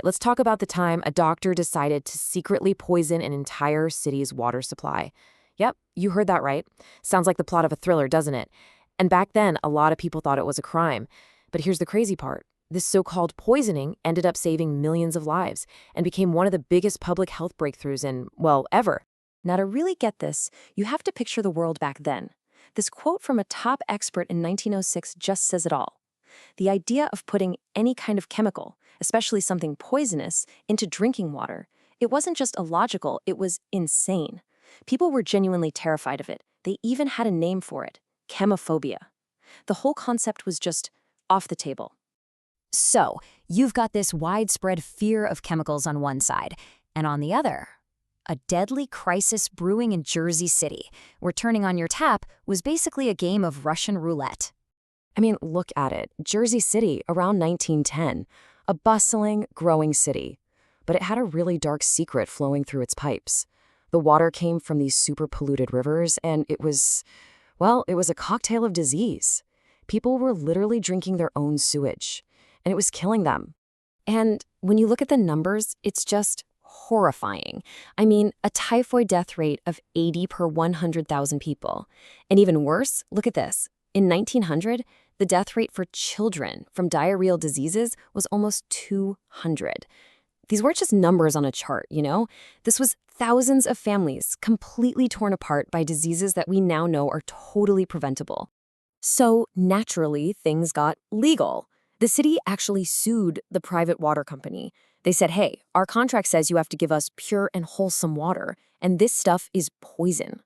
right, let's talk about the time a doctor decided to secretly poison an entire city's water supply. Yep, you heard that right. Sounds like the plot of a thriller, doesn't it? And back then, a lot of people thought it was a crime. But here's the crazy part. This so-called poisoning ended up saving millions of lives and became one of the biggest public health breakthroughs in, well, ever. Now, to really get this, you have to picture the world back then. This quote from a top expert in 1906 just says it all. The idea of putting any kind of chemical, especially something poisonous, into drinking water, it wasn't just illogical, it was insane. People were genuinely terrified of it. They even had a name for it, chemophobia. The whole concept was just off the table. So, you've got this widespread fear of chemicals on one side, and on the other, a deadly crisis brewing in Jersey City, where turning on your tap was basically a game of Russian roulette. I mean, look at it. Jersey City, around 1910, a bustling, growing city. But it had a really dark secret flowing through its pipes. The water came from these super polluted rivers, and it was a cocktail of disease. People were literally drinking their own sewage, and it was killing them. And when you look at the numbers, it's just horrifying. I mean, a typhoid death rate of 80 per 100,000 people. And even worse, look at this. In 1900, the death rate for children from diarrheal diseases was almost 200. These weren't just numbers on a chart, you know? This was thousands of families completely torn apart by diseases that we now know are totally preventable. So, naturally, things got legal. The city actually sued the private water company. They said, hey, our contract says you have to give us pure and wholesome water, and this stuff is poison.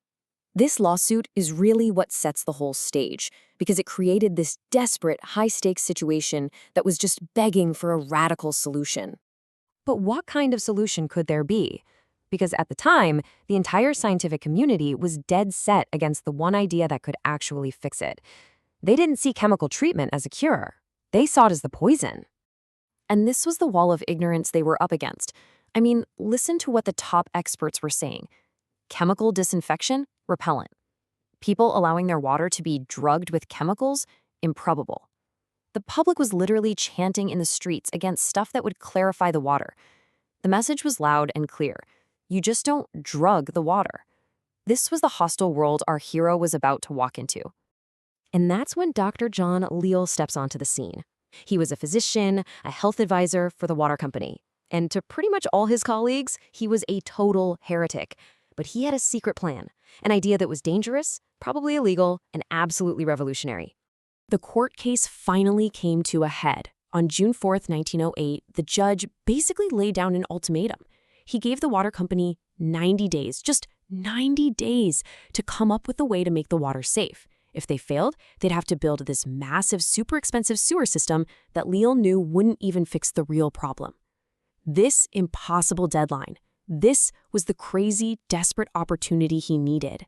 This lawsuit is really what sets the whole stage, because it created this desperate, high-stakes situation that was just begging for a radical solution. But what kind of solution could there be? Because at the time, the entire scientific community was dead set against the one idea that could actually fix it. They didn't see chemical treatment as a cure. They saw it as the poison. And this was the wall of ignorance they were up against. I mean, listen to what the top experts were saying. Chemical disinfection? Repellent. People allowing their water to be drugged with chemicals? Improbable. The public was literally chanting in the streets against stuff that would clarify the water. The message was loud and clear. You just don't drug the water. This was the hostile world our hero was about to walk into. And that's when Dr. John Leal steps onto the scene. He was a physician, a health advisor for the water company. And to pretty much all his colleagues, he was a total heretic. But he had a secret plan, an idea that was dangerous, probably illegal, and absolutely revolutionary. The court case finally came to a head. On June 4th, 1908, the judge basically laid down an ultimatum. He gave the water company 90 days, just 90 days, to come up with a way to make the water safe. If they failed, they'd have to build this massive, super expensive sewer system that Leal knew wouldn't even fix the real problem. This impossible deadline, this was the crazy, desperate opportunity he needed.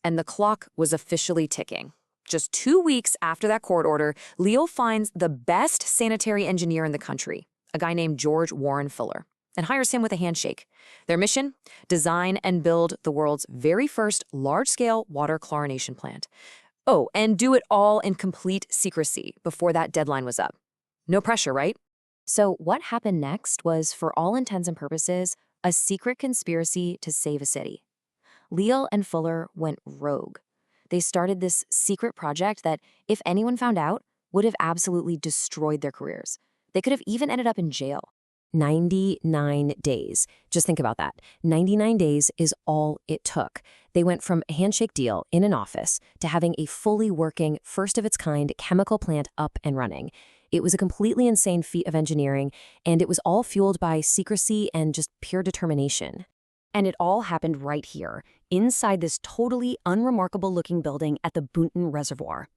And the clock was officially ticking. Just 2 weeks after that court order, Leal finds the best sanitary engineer in the country, a guy named George Warren Fuller, and hires him with a handshake. Their mission? Design and build the world's very first large-scale water chlorination plant. Oh, and do it all in complete secrecy before that deadline was up. No pressure, right? So what happened next was, for all intents and purposes, a secret conspiracy to save a city. Leal and Fuller went rogue. They started this secret project that, if anyone found out, would have absolutely destroyed their careers. They could have even ended up in jail. 99 days. Just think about that. 99 days is all it took. They went from a handshake deal in an office to having a fully working, first-of-its-kind chemical plant up and running. It was a completely insane feat of engineering, and it was all fueled by secrecy and just pure determination. And it all happened right here, inside this totally unremarkable-looking building at the Boonton Reservoir.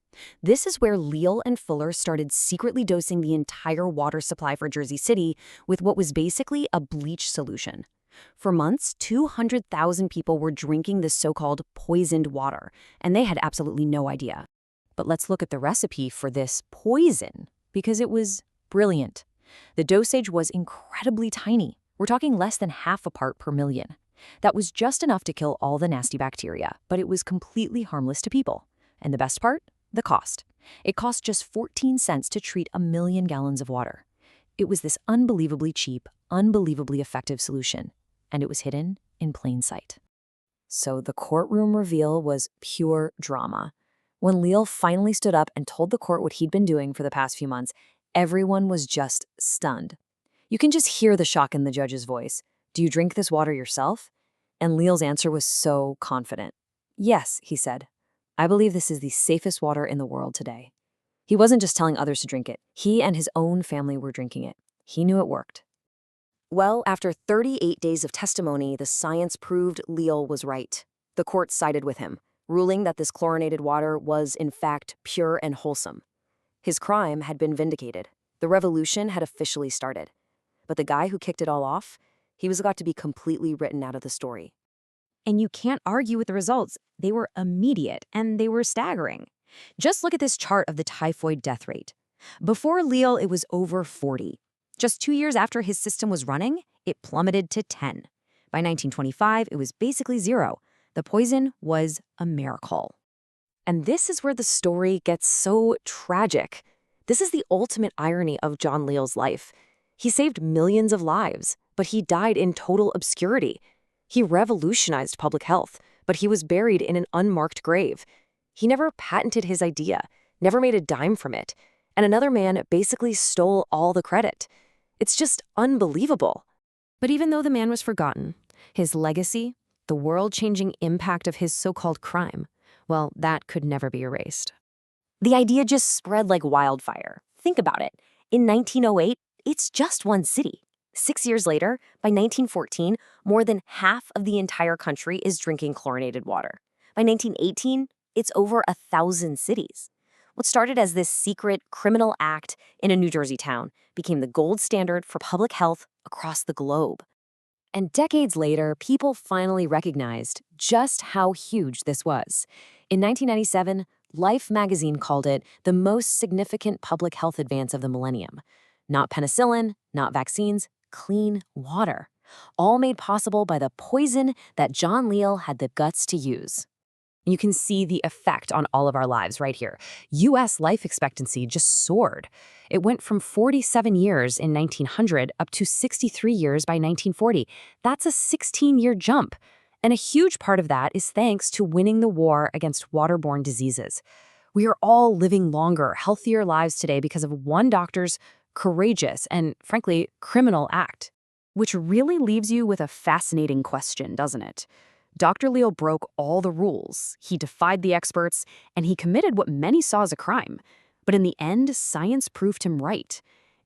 This is where Leal and Fuller started secretly dosing the entire water supply for Jersey City with what was basically a bleach solution. For months, 200,000 people were drinking this so-called poisoned water, and they had absolutely no idea. But let's look at the recipe for this poison, because it was brilliant. The dosage was incredibly tiny. We're talking less than half a part per million. That was just enough to kill all the nasty bacteria, but it was completely harmless to people. And the best part? The cost. It cost just 14 cents to treat 1 million gallons of water. It was this unbelievably cheap, unbelievably effective solution, and it was hidden in plain sight. So the courtroom reveal was pure drama. When Leal finally stood up and told the court what he'd been doing for the past few months, everyone was just stunned. You can just hear the shock in the judge's voice. "Do you drink this water yourself?" And Leal's answer was so confident. "Yes," he said. "I believe this is the safest water in the world today." He wasn't just telling others to drink it. He and his own family were drinking it. He knew it worked. Well, after 38 days of testimony, the science proved Leal was right. The court sided with him, ruling that this chlorinated water was, in fact, pure and wholesome. His crime had been vindicated. The revolution had officially started. But the guy who kicked it all off, he was got to be completely written out of the story. And you can't argue with the results. They were immediate and they were staggering. Just look at this chart of the typhoid death rate. Before Leal, it was over 40. Just 2 years after his system was running, it plummeted to 10. By 1925, it was basically 0. The poison was a miracle. And this is where the story gets so tragic. This is the ultimate irony of John Leal's life. He saved millions of lives, but he died in total obscurity. He revolutionized public health, but he was buried in an unmarked grave. He never patented his idea, never made a dime from it, and another man basically stole all the credit. It's just unbelievable. But even though the man was forgotten, his legacy, the world-changing impact of his so-called crime, well, that could never be erased. The idea just spread like wildfire. Think about it. In 1908, it's just one city. 6 years later, by 1914, more than half of the entire country is drinking chlorinated water. By 1918, it's over 1,000 cities. What started as this secret criminal act in a New Jersey town became the gold standard for public health across the globe. And decades later, people finally recognized just how huge this was. In 1997, Life magazine called it the most significant public health advance of the millennium. Not penicillin, not vaccines, clean water. All made possible by the poison that John Leal had the guts to use. You can see the effect on all of our lives right here. U.S. life expectancy just soared. It went from 47 years in 1900 up to 63 years by 1940. That's a 16-year jump. And a huge part of that is thanks to winning the war against waterborne diseases. We are all living longer, healthier lives today because of one doctor's courageous and, frankly, criminal act. Which really leaves you with a fascinating question, doesn't it? Dr. Leal broke all the rules, he defied the experts, and he committed what many saw as a crime. But in the end, science proved him right.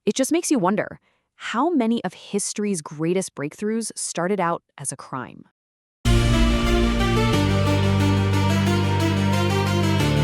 It just makes you wonder, how many of history's greatest breakthroughs started out as a crime?